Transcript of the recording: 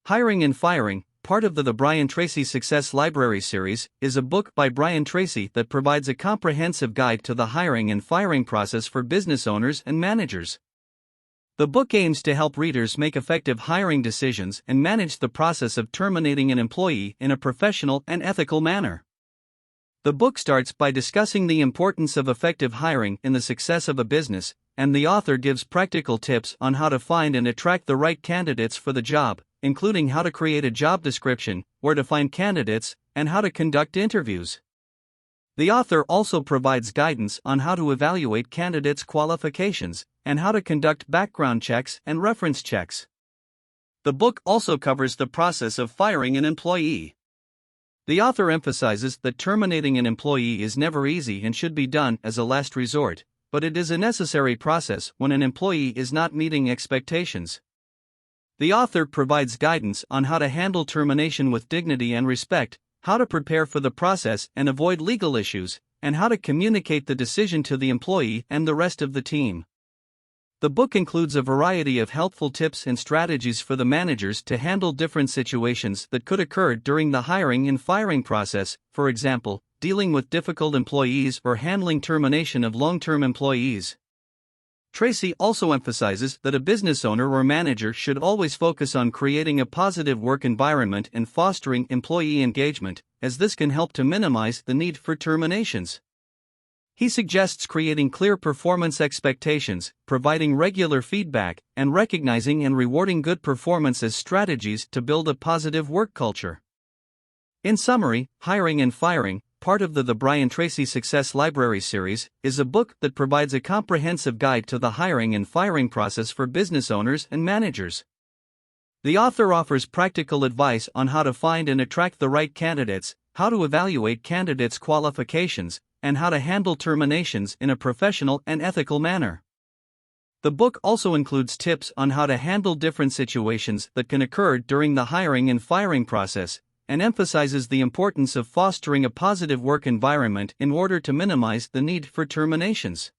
Hiring and Firing, part of the Brian Tracy Success Library series, is a book by Brian Tracy that provides a comprehensive guide to the hiring and firing process for business owners and managers. The book aims to help readers make effective hiring decisions and manage the process of terminating an employee in a professional and ethical manner. The book starts by discussing the importance of effective hiring in the success of a business, and the author gives practical tips on how to find and attract the right candidates for the job, including how to create a job description, where to find candidates, and how to conduct interviews. The author also provides guidance on how to evaluate candidates' qualifications, and how to conduct background checks and reference checks. The book also covers the process of firing an employee. The author emphasizes that terminating an employee is never easy and should be done as a last resort, but it is a necessary process when an employee is not meeting expectations. The author provides guidance on how to handle termination with dignity and respect, how to prepare for the process and avoid legal issues, and how to communicate the decision to the employee and the rest of the team. The book includes a variety of helpful tips and strategies for the managers to handle different situations that could occur during the hiring and firing process, for example, dealing with difficult employees or handling termination of long-term employees. Tracy also emphasizes that a business owner or manager should always focus on creating a positive work environment and fostering employee engagement, as this can help to minimize the need for terminations. He suggests creating clear performance expectations, providing regular feedback, and recognizing and rewarding good performance as strategies to build a positive work culture. In summary, Hiring and Firing, part of the Brian Tracy Success Library series, is a book that provides a comprehensive guide to the hiring and firing process for business owners and managers. The author offers practical advice on how to find and attract the right candidates, how to evaluate candidates' qualifications, and how to handle terminations in a professional and ethical manner. The book also includes tips on how to handle different situations that can occur during the hiring and firing process, and emphasizes the importance of fostering a positive work environment in order to minimize the need for terminations.